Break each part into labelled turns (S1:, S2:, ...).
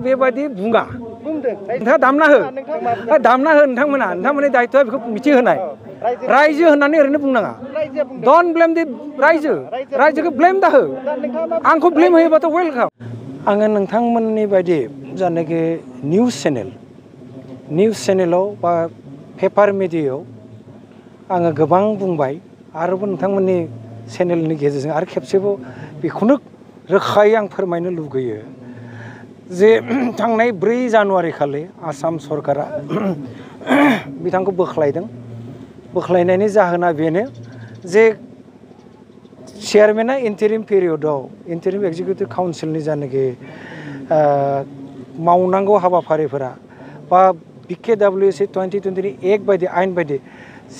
S1: बेबायदि बुङा
S2: बुंदों
S1: नोंथाङा दामना हो नोंथांमोननि दायित्वआ बेखौ मिथिहोनाय रायजो होननानै ओरैनो बुंनाङा डोन्ट ब्लेम दि रायजोखौ ब्लेम दा हो आंखौ ब्लेम होयोबाथ' वेलकाम आङो नोंथांमोननि बायदि जानाखि निउस चेनेलाव बा पेपार मिडियायाव आङो गोबां बुंबाय आरोबाव नोंथांमोननि चेनेलनि गेजेरजों आरो खेबसेबाव बेखौनो रोखायै आं फोरमायनो लुगैयो जे थांनाय 4 जानुवारि खालि आसाम सरकारा बिथांखौ बोख्लायनायनि जाहोना बेनो जे चेयारमेना इन्टारिम पिरियडआव इन्टारिम एक्जिकिउटिभ काउन्सिलनि जानाखि मावनांगौ हाबाफारिफोरा बा BKWC 2020 एक्ट बायदि आयेन बायदि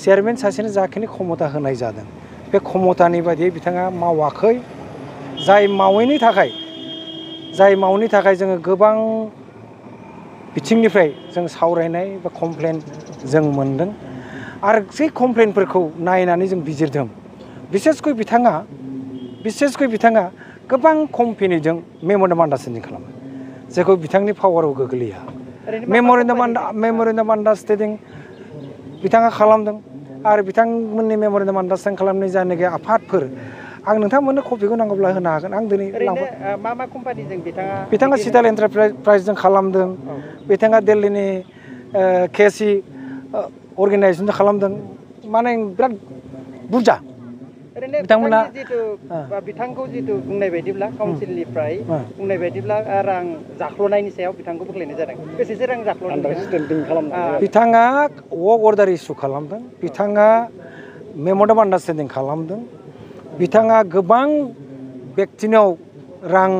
S1: चेयारमेन सासेनो जाखिनि क्षमता होनाय जादों बे क्षमतानि बायदियै बिथाङा मावाखै जाय मावैनि थाखाय जोङो गोबां बिथिंनिफ्राय जों सावरायनाय बा कमप्लेन जों मोनदों आरो बे कमप्लेनफोरखौ नायनानै जों बिजिरदों बिसेसकय बिथाङा गोबां कम्पेनिजों मेम'रेन्डाम आन्डारस्टेन्डिं खालामो जायखौ बिथांनि पावाराव गोग्लैया मेम'रेन्डाम आन्डारस्टेन्डिं बिथाङा खालामदों आरो बिथांमोननि मेम'रेन्डाम आन्डारस्टेन्डिं खालामनाय जायनाखि आफादफोर आं नोंथांमोननो कपिखौ नांगौब्ला होनो हागोन आं दिनै
S2: मा कम्पानिजों
S1: बिथाङा सिटाल एन्टारप्राइजजों खालामदों बिथाङा दिल्लीनि केसि अर्गेनाइजेसनजों खालामदों माने बिराद बुरजा
S2: बिथांमोना बिथांखौ जितु बुंनाय बायदिब्ला काउन्सिलनिफ्राय बुंनाय बायदिब्ला रां जाख्ल'नायनि सायाव बिथांखौ बोख्लायनाय जादों बेसेसो रां जाख्ल'नाय
S1: बिथाङा वर्क अर्डार इस्यु खालामदों बिथाङा मेम'रेन्डाम आन्डारस्टेन्डिं खालामदों बिथाङा गोबां बेक्तिनाव रां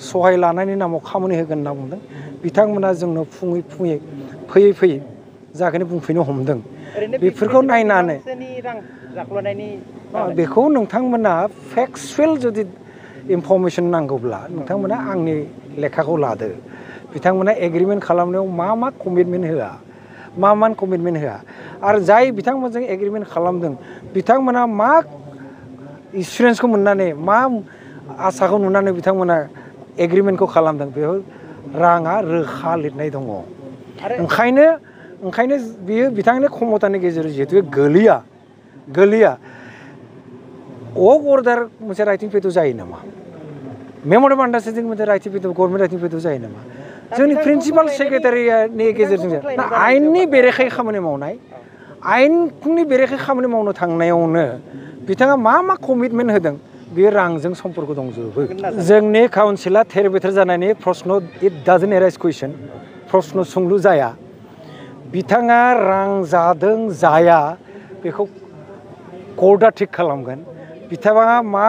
S1: सहाय लानायनि नामाव खामानि होगोन होनना बुंदों बिथांमोना जोंनो फैयै जाखिनि बुंफैनो हमदों बेफोरखौ नायनानै बेखौ नोंथांमोना फेक्सुवेल जुदि इनफरमेसन नांगौब्ला नोंथांमोना आंनि लेखाखौ लादो बिथांमोना एग्रिमेन्ट खालामनायाव मा कमिटमेन्ट होआ आरो जाय बिथांमोनजों एग्रिमेन्ट खालामदों बिथांमोना मा इन्सुरेन्सखौ मोननानै मा आसाखौ नुनानै बिथांमोना एग्रिमेन्टखौ खालामदों बेयाव राङा रोखा लिरनाय दङ ओंखायनो बियो बिथांनि क्षमतानि गेजेरजों जिहेतु गोलैया वर्क अर्डार मोनसे राइटिं पेड जायो नामा मेम'रेन्डाम आन्डारस्टेन्डिं मोनसे writing pad government writing pad जायो नामा जोंनि प्रिन्सिपाल सेक्रेटारिनि गेजेरजों आयेननि बेरेखायै खामानि मावनो थांनायावनो बिथाङा मा कमिटमेन्ट होदों बेयो रांजों सम्पर्क दंजोबो जोंनि काउन्सिला थेर बेथेर जानायनि प्रश्न इट डाजन्ट एराइज कुइसन प्रश्न सोंलु जाया बिथाङा रां जादों जाया बेखौ कर्टआ थिग खालामगोन बिथाङा मा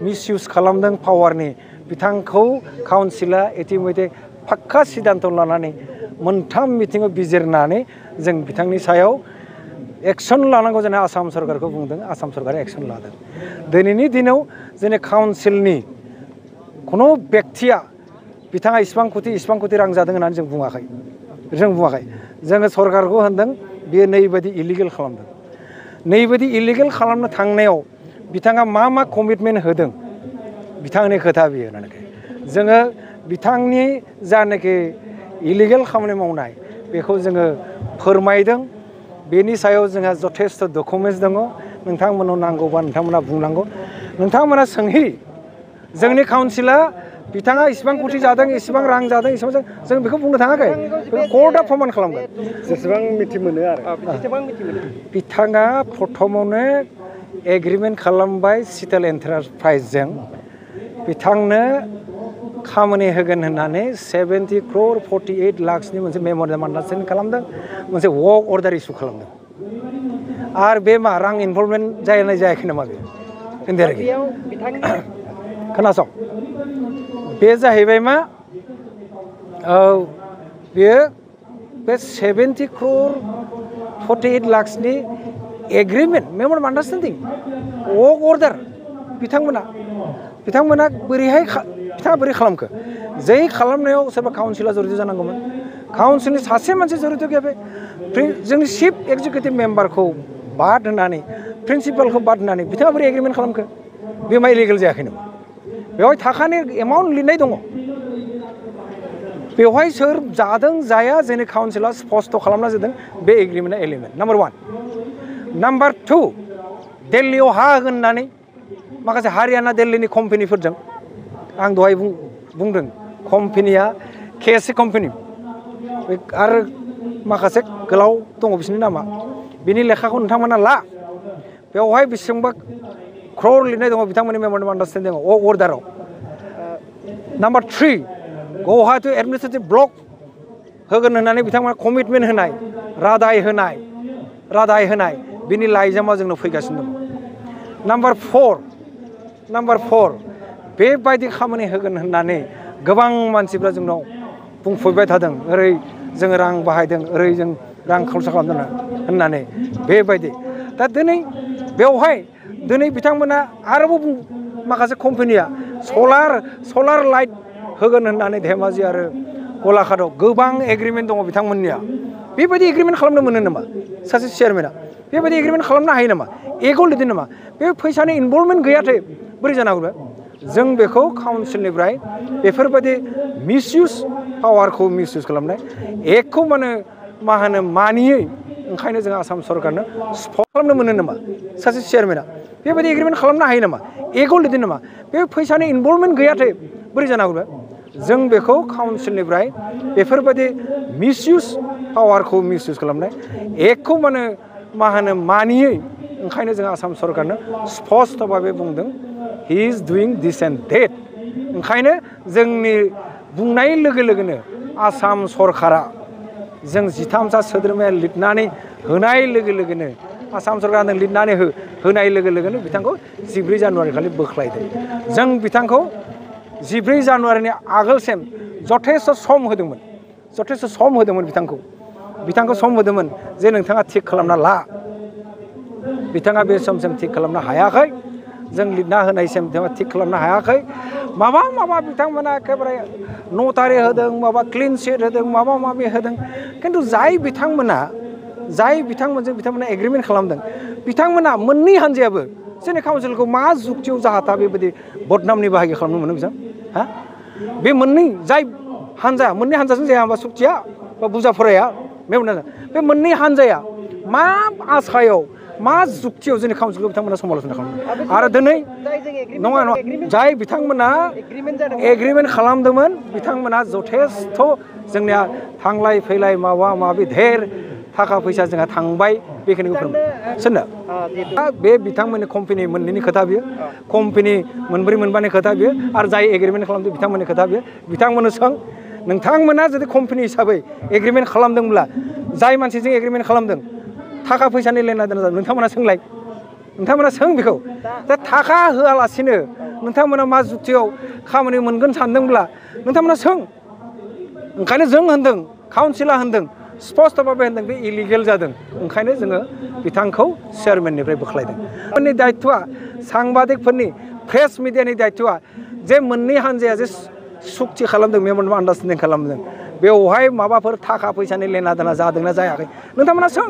S1: मिसइउज खालामदों पावारनि बिथांखौ काउन्सिला इतिमयधे फाक्का सिद्धान्त लानानै मोनथाम मिथिङाव बिजिरनानै जों बिथांनि सायाव एक्सन लानांगौ जाना आसाम सरकारखौ बुंदों आसाम सरकारा एक्सन लादों दिनैनि दिनाव जोंनि काउन्सिलनि खुनु बेक्तिया बिथाङा इसिबां कोटि रां जादों होननानै जों बुङाखै जोङो सरकारखौ होनदों बियो नैबायदि इलिगेल खालामदों नैबायदि इलिगेल खालामनो थांनायाव बिथाङा मा कमिटमेन्ट होदों बिथांनि खोथा बियो होननानै जोङो बिथांनि जानाखि इलिगेल खामानि मावनाय बेखौ जोङो फोरमायदों बेनि सायाव जोंहा जथेस्थ' डकुमेन्टस दङ नोंथांमोनाव नांगौबा नोंथांमोना बुंनांगौ नोंथांमोना सोंहि जोंनि काउन्सिला बिथाङा इसिबां कोटि जादों इसिबां रां जादों इसिबां जों बेखौ बुंनो थाङाखै कर्टआ प्रमान खालामगोन
S2: जेसेबां मिथि मोनो आरो
S1: बिथाङा प्रथमावनो एग्रिमेन्ट खालामबाय सिटाल एन्टारप्राइजजों बिथांनो खामानि होगोन होननानै 70 crore 48 lakhsनि मोनसे मेम'रेन्डाम आन्डारस्टेन्डिं खालामदों मोनसे वर्क अर्डार इस्यु खालामदों आरो बे मा रां इनभल्भमेन्ट जायाखै नामा बे खोनासं बे जाहैबाय मा बेयो बे 70 crore 48 lakhsनि एग्रिमेन्ट मेम'रेन्डाम आन्डारस्टेन्डिं वर्क अर्डार बिथांमोना बोरै खालामखो जै खालामनायाव सोरबा काउन्सिला जड़ित जानांगौमोन काउन्सिलनि सासे मानसि जड़ित गैया बे जोंनि चिफ एक्जिकिउटिभ मेम्बारखौ बाद होनानै प्रिन्सिपालखौ बाद होनानै बिथाङा बोरै एग्रिमेन्ट खालामखो बे मा इलिगेल जायाखै नामा बेवहाय थाखानि एमाउन्ट लिरनाय दङ बेवहाय सोर जादों जाया जोंनि काउन्सिला स्पष्ट खालामना जादों बे एग्रिमेन्टआ एलिमेन्ट नाम्बार 1 नाम्बार 2 दिल्लीयाव हा होगोन होननानै माखासे हारियाना दिल्लीनि कम्पानिफोरजों आं दहाय बुंदों कम्पानिया केएससि कम्पानि आरो माखासे गोलाव दङ बिसोरनि नामा बिनि लेखाखौ नोंथांमोना ला बेवहाय बेसेबांबा क्रर लिरनाय दङ बिथांमोननि मेम'रेन्डाम आन्डारस्टेन्डिं अर्डाराव नाम्बार 3 गुवाहाटी एडमिनिस्ट्रेटिभ ब्लक होगोन होननानै बिथांमोना कमिटमेन्ट होनाय रादाय होनाय बिनि लाइजामा जोंनाव फैगासिनो दङ नाम्बार 4 बेबायदि खामानि होगोन होननानै गोबां मानसिफ्रा जोंनाव बुंफैबाय थादों ओरै जोङो रां बाहायदों ओरै जों रां खरसा खालामदों होननानै बेबायदि दा बेवहाय दिनै बिथांमोना आरोबाव माखासे कम्पानिया सलार लाइट होगोन होननानै धेमाजि आरो गलाघाटआव गोबां एग्रिमेन्ट दङ बिथांमोननिया बेबायदि एग्रिमेन्ट खालामनो मोनो नामा सासे चेयारमेना बेबायदि एग्रिमेन्ट खालामनो हायो नामा एगौ लिरदों नामा बे फैसानि इनभल्भमेन्ट गैयाथाय बोरै जानो हागौ जों बेखौ काउन्सिलनिफ्राय बेफोरबायदि मिसइउज पावारखौ मिसइउज खालामनाय एकखौ मा होनो मानियै ओंखायनो जों आसाम सरकारनो स्पट खालामनो मोनो नामा सासे चेयारमेना बेबायदि एग्रिमेन्ट खालामनो हायो नामा एगौ लिरदों नामा बे फैसानि इनभल्भमेन्ट गैयाथाय बोरै जानो हागौ जों बेखौ काउन्सिलनिफ्राय बेफोरबायदि मिसइउज पावारखौ मिसइउज खालामनाय एकखौ मा होनो मानियै ओंखायनो जों आसाम सरकारनो स्पष्ट भाबै बुंदों he is डुइं this and date ओंखायनो जोंनि बुंनाय लोगो लोगोनो आसाम सरकारा जों 13सा सोद्रोमाया लिरनानै होनाय लोगो लोगोनो आसाम सरकारनो लिरनानै होनाय लोगो लोगोनो बिथांखौ 14 जानुवारि खालि बोख्लायदों जों बिथांखौ 14 जानुवारिनि आगोलसिम जथेस्थ सम होदोंमोन बिथांखौ सम होदोंमोन जे नोंथाङा थिग खालामना ला बिथाङा बे समसिम थिग खालामनो हायाखै जों लिरना होनायसिम बिथाङा थिग खालामनो हायाखै माबा बिथांमोना एखेबारे नटारि होदों माबा क्लिन चिट होदों माबि होदों खिन्थु जाय बिथांमोनजों बिथांमोना एग्रिमेन्ट खालामदों बिथांमोना मोननै हान्जायाबो जोंनि काउन्सिलखौ मा जुक्तियाव जाहाथा बेबायदि बदनामनि बाहागो खालामनो मोनो बिथां बे मोननै हान्जाजों जाया होनबा सुक्तिया बा बुजाफोराया बे मोननै हान्जाया मा आसायाव मा जुक्तियाव जोंनि काउन्सिलखौ बिथांमोना समालोचना खालामदों आरो दिनै नङा जाय बिथांमोना एग्रिमेन्ट खालामदोंमोन बिथांमोना जथेस्थ जोंनिया थांलाय फैलाय माबि धेर थाखा फैसा जोंहा थांबाय बेखिनिखौ फोरमाय सोरनो बे बिथांमोननि कम्पानि मोननैनि खोथा बियो कम्पानि मोनब्रै मोनबानि खोथा बियो आरो जाय एग्रिमेन्ट खालामदों बिथांमोननि खोथा बियो बिथांमोननो सों नोंथांमोना जुदि कम्पानि हिसाबै एग्रिमेन्ट खालामदोंब्ला जाय मानसिजों एग्रिमेन्ट खालामदों थाखा फैसानि लेना देना जादों नोंथांमोना सों बेखौ दा थाखा होआलासिनो नोंथांमोना मा जुक्तियाव खामानि मोनगोन सानदोंब्ला नोंथांमोना सों ओंखायनो जों होनदों काउन्सिला होनदों स्पष्ट भाबै होनदों बे इलिगेल जादों ओंखायनो जोङो बिथांखौ चेयारमेननिफ्राय बोख्लायदों फोरनि दायित्वआ सांबादिकफोरनि प्रेस मिडियानि दायित्वआ जे मोननै हान्जाया जे सुक्ति खालामदों मेम'रेन्डाम आन्डारस्टेन्डिं खालामदों बेवहाय माबाफोर थाखा फैसानि लेना देना जादोंना जायाखै नोंथांमोना सों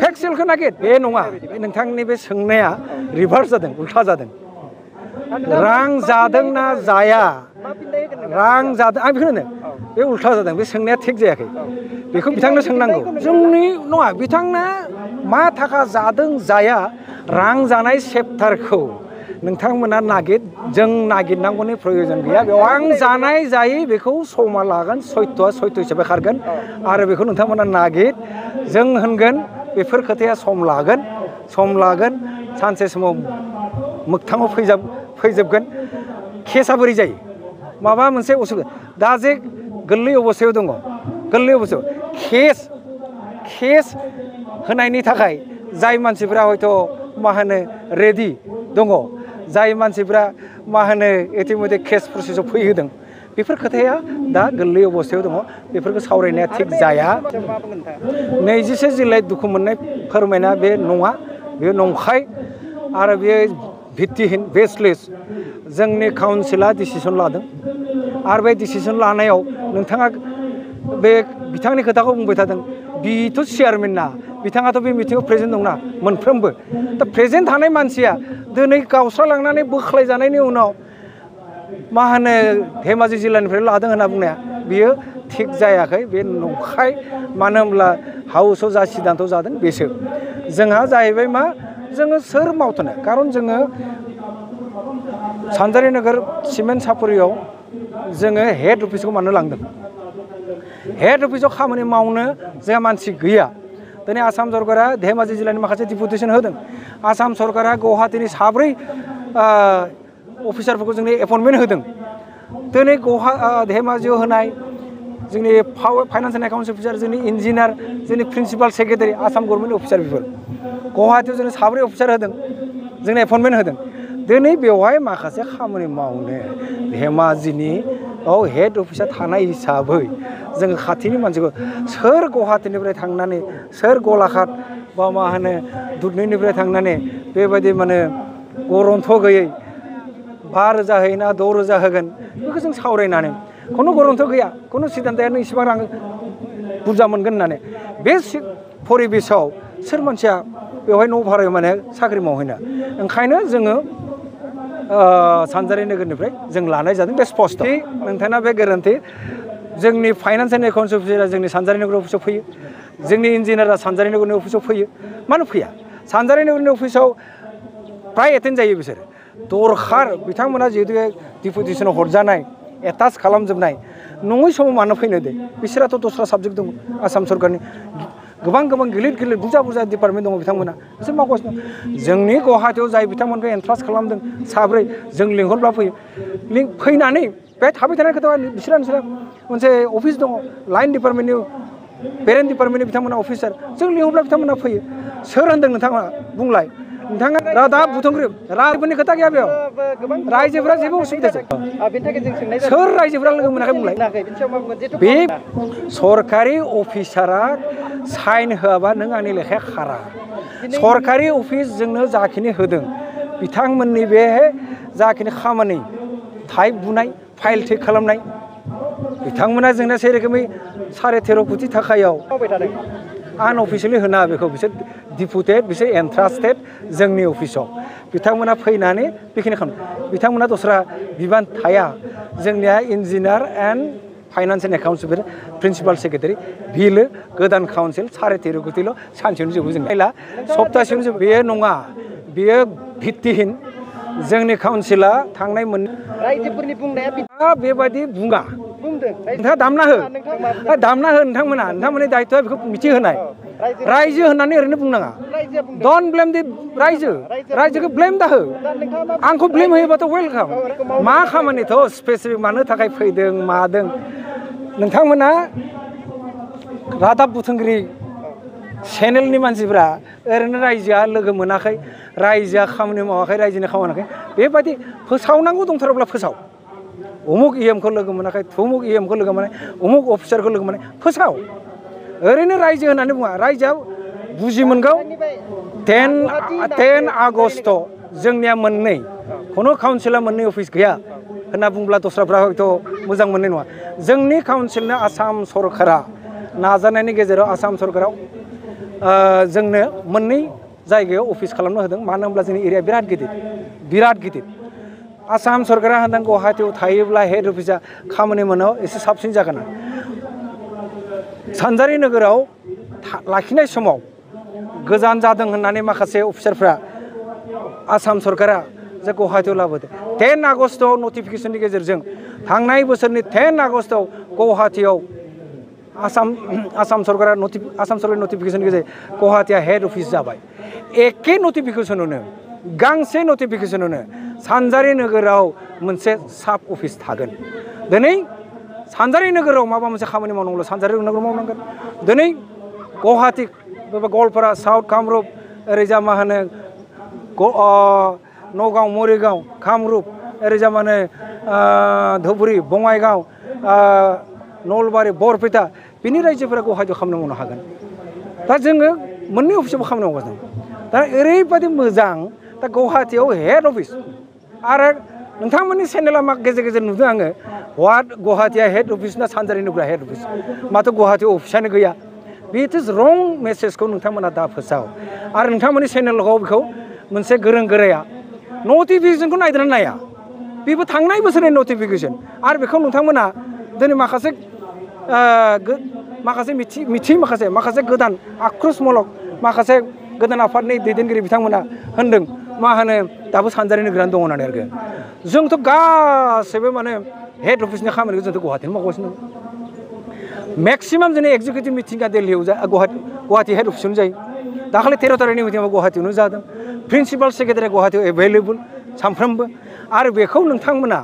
S1: फेक्सुयेलखौ नागिर बे नङा नोंथांनि बे सोंनाया रिभार्स जादों उल्था जादों रां जादोंना जाया रां जादों आं बेखौ होनो बे उल्था जादों बे सोंनाया थिग जायाखै बेखौ बिथांनो सोंनांगौ जोंनि नङा बिथांना मा थाखा जादों जाया रां जानाय सेप्टारखौ नोंथांमोना जों नागिरनांगौनि प्रयजन गैया बेयाव आं जानाय जायै बेखौ समा लागोन सयथ'आ सयथ' हिसाबै खारगोन आरो बेखौ नोंथांमोना जों होनगोन बेफोर खोथाया सम लागोन सानसे समाव मोगथाङाव फैजोबगोन केसा बोरै जायो माबा मोनसे असुबिदा दा जे गोरलै अबस्थायाव दङ केस होनायनि थाखाय जाय मानसिफ्रा हयथ' मा होनो रेडि दङ जाय मानसिफ्रा मा होनो इतिमध्य केस प्रसेसआव फैहोदों बेफोर खोथाया दा गोरलै अबस्थायाव दङ बेफोरखौ सावरायनाया थिग जाया 21 जिल्लायाव दुखु मोननाय फोरमायना बे नङा बे नंखाय आरो बे भित्तिहीन बेसलेस जोंनि काउन्सिला डिसिसन लादों आरो बे डिसिसन लानायाव नोंथाङा बे बिथांनि खोथाखौ बुंबाय थादों बिथ' चेयारमेन ना बिथाङाथ' बे मिटिङाव प्रेजेन्ट दंना मोनफ्रोमबो दा प्रेजेन्ट थानाय मानसिया दिनै गावस्रालांनानै बोख्लायजानायनि उनाव मा होनो धेमाजि जिल्लानिफ्राय लादों होनना बुंनाया बियो थिग जायाखै बे नंखाय मानो होनब्ला हाउसआव जा सिद्धान्त जादों बेसो जोंहा जाहैबाय मा जोङो सोर मावथ'नो खारन जोङो सानजारि नोगोर सिमेन्ट सापरियाव जोङो हेड अफिसखौ मानो लांदों हेड अफिसाव खामानि मावनो जोंहा मानसि गैया दिनै आसाम सरकारा धेमाजि जिल्लानि माखासे डिपुटेसन होदों आसाम सरकारा गुवाहाटीनि 4 अफिसारफोरखौ जोंनो एपइन्टमेन्ट होदों दिनै धेमाजियाव होनाय जोंनि फाइनान्स एन्ड एकाउन्ट्स अफिसार जोंनि इन्जिनियार जोंनि principal secretary Assam government officer बेफोर गुवाहाटीयाव जोंनो 4 अफिसार होदों जोंनो एपइन्टमेन्ट होदों दिनै बेवहाय माखासे खामानि मावनो धेमाजिनि हेड अफिसा थानाय हिसाबै जोङो खाथिनि मानसिखौ सोर गुवाहाटीनिफ्राय थांनानै सोर गलाघाट बा मा होनो दुधनैनिफ्राय थांनानै बेबायदि माने गरन्थ गैयै 5,000 होयो ना 6,000 होगोन बेखौ जों सावरायनानै खुनु गरन्थ गैया खुनु सिद्धान्तायानो इसेबां रां बुरजा मोनगोन होननानै बे परिबेसाव सोर मानसिया बेवहाय न' भारायाव माने साख्रि मावहैनो ओंखायनो जोङो सानजारि नोगोरनिफ्राय जों लानाय जादों बे स्पष्ट नोंथाङा बे गोरोन्थि जोंनि फाइनान्स एन्ड एकाउन्ट्स अफिसारा जोंनि सानजारि नोगोर अफिसाव फैयो जोंनि इन्जिनियारा सानजारि नोगोरनि अफिसाव फैयो मानो फैया सानजारि नोगोरनि अफिसाव प्राय एटेन्ड जायो बिसोर दरखार बिथांमोना जिहेतु डिपुटेसनाव हरजानाय एटाच खालामजोबनाय नङै समाव मानो फैनो दे बिसोराथ' दस्रा साबजेक्ट दङ आसाम सरकारनि गोबां गिलिर बुरजा डिपार्टमेन्ट दङ बिथांमोना बिसोर मावगासिनो जोंनि गुवाहाटीयाव जाय बिथांमोनखौ एन्ट्रान्स खालामदों 4 जों लिंहरब्ला फैनानै बे थाबाय थानाय खोथा बिसोरा मोनसे अफिस दङ लाइन डिपार्टमेन्टनि पेरेन्ट डिपार्टमेन्टनि बिथांमोना अफिसार जों लिंहरब्ला बिथांमोना फैयो सोर होनदों नोंथाङा बुंलाय नोंथाङा रादाब बुथुमग्रो रादाबनि खोथा गैया बेयाव रायजोफोरा जेबो उसुबिदा जाया सोर रायजोफोरा लोगो मोनाखै बुंलाय बे सरकारि अफिसारा साइन होआबा नों आंनि लेखाया खारा सरकारि अफिस जोंनो जाखिनि होदों बिथांमोननि बे जाखिनि खामानि टाइप बुनाय फाइल थिक खालामनाय बिथांमोना जोंना से रोखोमै 13.5 कोटी थाखायाव आन अफिसियेलि होना बेखौ बिसोर डिपुटेड बिसोर एन्ट्रास्टेड जोंनि अफिसाव बिथांमोना फैनानै बेखिनि खालामो बिथांमोना दस्रा बिबान थाया जोंनिया engineer and finance and accounts principal secretary बिलो गोदान काउन्सिल 13.5 कोटील' सानसेयावनो जोबो जों नायला सप्तासेयावनो जोबो बेयो नङा बेयो भित्तिहीन जोंनि काउन्सिला थांनाय
S2: रायजोफोरनि बुंनाया
S1: बेबायदि बुङा नोंथाङा दामना हो नोंथांमोननि दायित्वआ बेखौ मिथिहोनाय रायजो होननानै ओरैनो बुंनाङा डन्ट ब्लेम दि रायजोखौ ब्लेम दाहो आंखौ ब्लेम होयोबाथ' वेलकाम मा खामानिथ' स्पेसिफिक मानो थाखाय फैदों मादों नोंथांमोना रादाब बुथुमगिरि चेनेलनि मानसिफ्रा ओरैनो रायजोआ लोगो मोनाखै रायजोआ खामानि मावाखै रायजोनि खामानि मावाखै बेबायदि फोसावनांगौ दंथारोब्ला फोसाव उमुक इएमखौ लोगो मोनाखै थुमुक इएमखौ लोगो मोनाखै उमुक अफिसारखौ लोगो मोनाखै फोसाव ओरैनो रायजो होननानै बुङा रायजोआ बुजि मोनगौ 10 आगस्ट जोंनिया मोननै खुनु काउन्सिला मोननै अफिस गैया होनना बुंब्ला दस्राफ्रा हयथ' मोजां मोननाय नङा जोंनि काउन्सिलनो आसाम सरकारा नाजानायनि गेजेराव आसाम सरकाराव जोंनो मोननै जायगायाव अफिस खालामनो होदों मानो होनब्ला जोंनि एरिया बिराद गिदिर आसाम सरकारा होनदों गुवाहाटीयाव थायोब्ला हेड अफिसा खामानि मोनो एसे साबसिन जागोन सानजारि नोगोराव लाखिनाय समाव गोजान जादों होननानै माखासे अफिसारफ्रा आसाम सरकारा जे गुवाहाटीयाव लाबोदों 10 आगस्टआव नटिफिकेसननि गेजेरजों थांनाय बोसोरनि 10 आगस्टआव गुवाहाटीयाव आसाम सरकारा नटिफिकेसननि गेजेरजों गुवाहाटीया हेड अफिस जाबाय एखे नटिफिकेसनावनो गांसे नटिफिकेसनावनो सानजारि नोगोराव मोनसे साब अफिस थागोन दिनै सानजारि नोगोराव माबा मोनसे खामानि मावनांगौ सानजारि नोगोराव मावनांगोन दिनै गुवाहाटी गवालपारा साउथ कामरुप ओरैजा मा होनो नगाव मरिगाव कामरुप ओरैजा मा होनो धुबुरी बङाइगाव नलबारि बरपेटा बिनि रायजोफोरा गुवाहाटीयाव खामानि मावनो हागोन दा जोङो मोननै अफिसावबो खामानि मावगासिनो दा ओरैबायदि मोजां दा गुवाहाटीयाव हेड अफिस आरो नोंथांमोननि चेनेला मा गेजेर नुदों आङो गुवाहाटीया हेड अफिस ना सानजारि नोगोरा हेड अफिस माथो गुवाहाटीयाव अफिसानो गैया बिट इज रं मेसेजखौ नोंथांमोना दा फोसाव आरो नोंथांमोननि चेनेलाव बेखौ मोनसे गोरों गोराया नटिफिकेसनखौ नायदोंना नाया बेबो थांनाय बोसोरनि नटिफिकेसन आरो बेखौ नोंथांमोना दिनै माखासे माखासे मिथि माखासे गोदान आक्रोशमूलक माखासे गोदान आफादनि दैदेनगिरि बिथांमोना होनदों मा होनो दाबो सानजारि नोगोरानो दङ होननानै आरो जोंथ' गासैबो माने हेड अफिसनि खामानिखौ जोंथ' गुवाहाटीआव मावगासिनो दं मेक्सिमाम जोंनि एग्जिकिउटिभ मिटिंआ दिल्लीयाव गुवाहाटी हेड अफिसावनो जायो दाखालि 13 तारिखनि मिटिंआव गुवाहाटीयावनो जादों प्रिन्सिपाल सेक्रेटारिया गुवाहाटीयाव एभेलेबल सानफ्रोमबो आरो बेखौ नोंथांमोना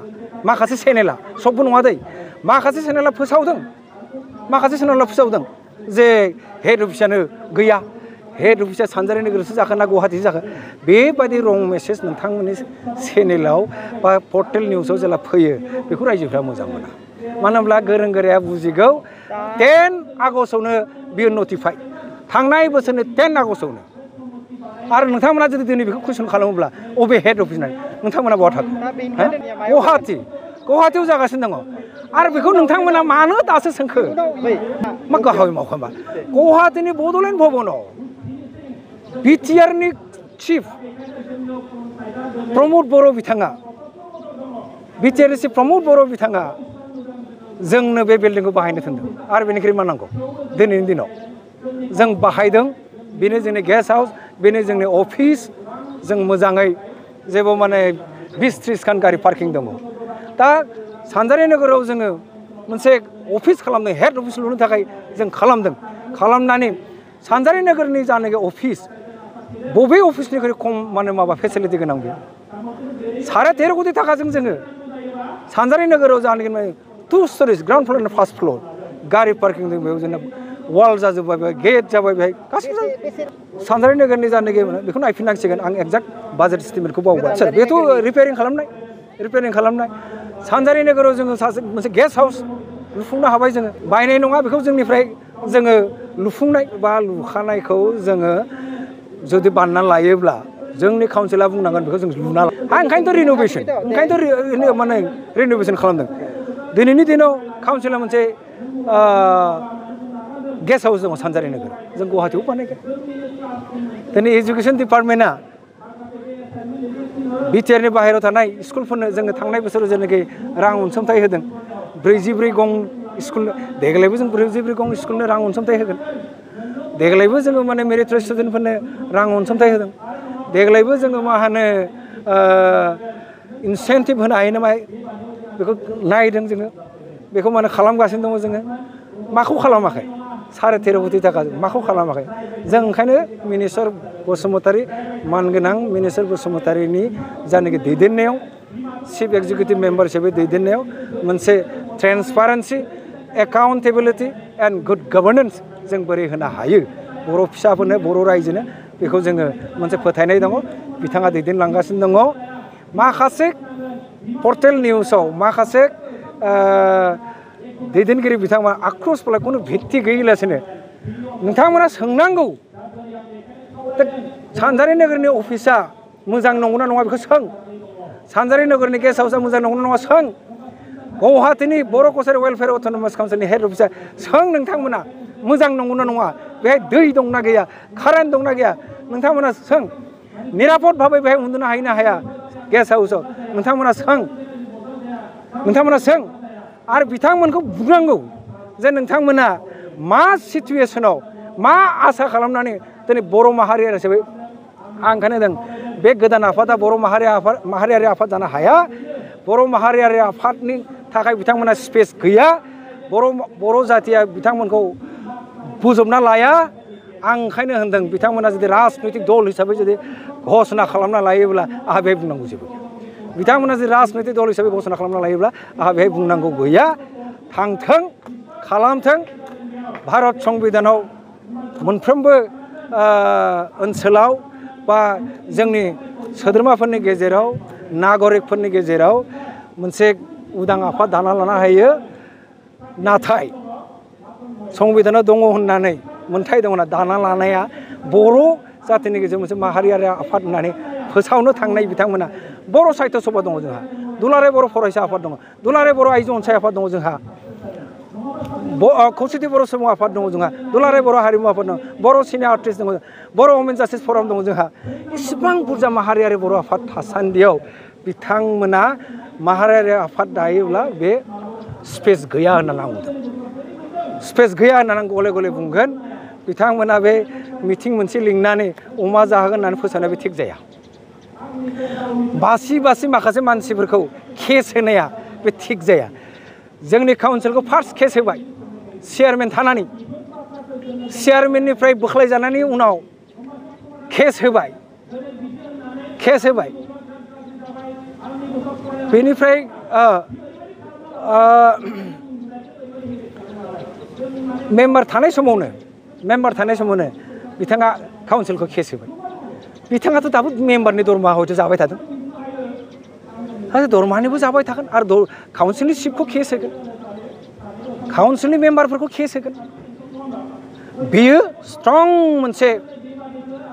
S1: माखासे चेनेला सबबो नङा दै माखासे चेनेला फोसावदों जे हेड अफिसानो गैया हेड अफिसा सानजारि नोगोरावसो जाखो ना गुवाहाटीसो जाखो बेबायदि रं मेसेज नोंथांमोननि चेनेलाव बा पर्टेल निउसाव जेला फैयो बेखौ रायजोफ्रा मोजां मोना मानो होनब्ला गोरों गोराया बुजिगौ 10 आगस्टआवनो बियो नटिफाइ थांनाय बोसोरनि 10 आगस्टआवनो आरो नोंथांमोना जुदि दिनै बेखौ कुइसन खालामोब्ला अबे हेड अफिस होननानै नोंथांमोना बहा थागोन गुवाहाटीयाव जागासिनो दङ आरो बेखौ नोंथांमोना मानो दासो सोंखो मा गाहाय मावखांबा गुवाहाटीनि बड'लेण्ड भवनाव बिटिआरनि चिफ प्रमद बर' बिथाङा जोंनो बे बिल्डिंखौ बाहायनो थिनदों आरो बेनिख्रुइ मा नांगौ दिनैनि दिनाव जों बाहायदों बेनो जोंनि गेस्ट हाउस बेनो जोंनि अफिस जों मोजाङै जेबो माने 20-30 खान गारि पार्किं दङ दा सानजारि नोगोराव जोङो मोनसे अफिस खालामदों हेड अफिस लुनो थाखाय जों खालामनानै सानजारि नोगोरनि जानाखि अफिस बबे अफिसनिख्रुइ खम माने माबा फेसिलिटि गोनां बे 13.5 कोटी थाखाजों जोङो सानजारि नोगोराव जानाखि 2 storage ground floor and first floor गारि पार्किं दं बेयाव जोंना वाल जाजोब्बाय बेहाय गेट जाबाय बेहाय गासैबो सानजारि नोगोरनि जानाखि बेखौ नायफिननांसिगोन आं एक्जाक्ट बाजेट स्टेटमेन्टखौ बावबाय सोर बेथ' रिपेयारिं खालामनाय सानजारि नोगोराव जोङो मोनसे गेस्ट हाउस लुफुंनो हाबाय जोङो बायनाय नङा बेखौ जोंनिफ्राय जोङो लुफुंनाय बा लुखानायखौ जोङो जुदि बानना लायोब्ला जोंनि काउन्सिला बुंनांगोन बेखौ जों लुना ओंखायनोथ' रिन'भेसन खालामदों दिनैनि दिनाव काउन्सिला मोनसे गेस्ट हाउस दङ सानजारि नोगोर जों गुवाहाटीयाव बानायगोन दिनै एजुकेसन डिपार्टमेन्टआ बिटिआरनि बाहेरायाव थानाय स्कुलफोरनो जोङो थांनाय बोसोराव जेनाखि रां अनसुंथाइ होदों 44 गं स्कुल देग्लायबो जों 44 गं स्कुलनो रां अनसुंथाइ होगोन देग्लायबो जोङो माने मेरिटरियास स्टुडेन्टफोरनो रां अनसुंथाइ होदों देग्लायबो जोङो मा होनो इनसेन्टिभ होनो हायो नामा बेखौ नायदों जोङो बेखौ माने खालामगासिनो दङ जोङो माखौ खालामाखै 13.5 कोटी थाखा माखौ खालामाखै जों ओंखायनो मिनिस्टार बसुमतारी मानगोनां मिनिस्टार बसुमतारीनि जानाखि दैदेननायाव चिफ एक्जिकिउटिभ मेम्बार हिसाबै दैदेननायाव मोनसे ट्रेन्सपारेन्सि एकाउन्टेबिलिटि एन्ड गुड गभर्नेन्स जों बोरै होनो हायो बर' फिसाफोरनो बर' रायजोनो बेखौ जोङो मोनसे फोथायनाय दङ बिथाङा दैदेनलांगासिनो दङ माखासे पर्टेल निउसाव माखासे दैदेनगिरि बिथांमोना आक्रोशफोरा खुनु भित्ति गैयालासेनो नोंथांमोना सोंनांगौ सानजारि नोगोरनि अफिसा मोजां नंगौना नङा बेखौ सों सानजारि नोगोरनि गेस्ट हाउसा मोजां नंगौना नङा सों गुवाहाटीनि बर' कसारि वेलफेयार अट'नमास काउन्सिलनि हेड अफिसा सों नोंथांमोना मोजां नंगौना नङा बेहाय दै दंना गैया कारेन्ट दंना गैया नोंथांमोना सों निरापद भाबै बेहाय उन्दुनो हायो ना हाया गेस्ट हाउसाव नोंथांमोना सों आरो बिथांमोनखौ बुंनांगौ जे नोंथांमोना मा सिचुवेसनाव मा आसा खालामनानै दिनै बर' माहारियारि हिसाबै आं ओंखायनो होदों बे गोदान आफादा बर' माहारियारि आफाद जानो हाया बर' माहारियारि आफादनि थाखाय बिथांमोना स्पेस गैया बर' जातिया बिथांमोनखौ बोजबना लाया आं ओंखायनो होनदों बिथांमोना जुदि राजनैतिक दल हिसाबै जुदि घोषणा खालामना लायोब्ला आंहा बेहाय बुंनांगौ जेबो बिथांमोना जुदि राजनैतिक दल हिसाबै घोषणा खालामना लायोब्ला आंहा बेहाय बुंनांगौ गैया थांथों खालामथों भारत संबिधानाव मोनफ्रोमबो ओनसोलाव बा जोंनि सोद्रोमाफोरनि गेजेराव नागरिकफोरनि गेजेराव मोनसे उदां आफाद दाना लानो हायो नाथाय संबिधानाव दङ होननानै मोनथाय दङ होनना दाना लानाया बर' जातिनि गेजेराव मोनसे माहारियारि आफाद होननानै फोसावनो थांनाय बिथांमोना बर' साहित्य सभा दङ जोंहा दुलाराय बर' फरायसा आफाद दङ दुलाराय बर' आइजो अनसाय आफाद दङ जोंहा खौसेथि बर' सुबुं आफाद दङ जोंहा दुलाराय बर' हारिमु आफाद दङ बर' सिनियर आर्टिस्ट दङ बर' वमेन जास्टिस फराम दङ जोंहा इसिबां बुरजा माहारियारि बर' आफाद थासान्दियाव बिथांमोना माहारियारि आफाद दायोब्ला बे स्पेस गैया होननानै आं बुंदों स्पेस गैया होननानै गले गले बुंगोन बिथांमोना बे मिटिं मोनसे लिंनानै अमा जाहोगोन होननानै फोसावनाया बे थिग जाया बासि बासि माखासे मानसिफोरखौ केस होनाया बे थिग जाया जोंनि काउन्सिलखौ फार्स्ट केस होबाय चेयारमेन थानानै चेयारमेननिफ्राय बोख्लायजानायनि उनाव केस होबाय बेनिफ्राय मेम्बार थानाय समावनो बिथाङा काउन्सिलखौ केस होबाय बिथाङाथ' दाबो मेम्बारनि दरमाहा हयथ' जाबाय थादों दरमाहानिबो जाबाय थागोन आरो काउन्सिलनि चिफखौ केस होगोन काउन्सिलनि मेम्बारफोरखौ केस होगोन बेयो स्ट्रं मोनसे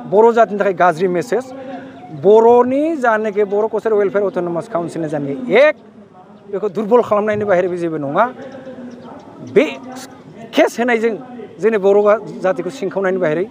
S1: बर' जातिनि थाखाय गाज्रि मेसेज बर'नि जानाखि बर' कसारि वेलफेयार अट'नमास काउन्सिलनि जानाखि एक्ट बेखौ दुर्बल खालामनायनि बाहेरा बे जेबो नङा बे केस होनायजों जोंनि बर' जातिखौ सिंखावनायनि बाहेरै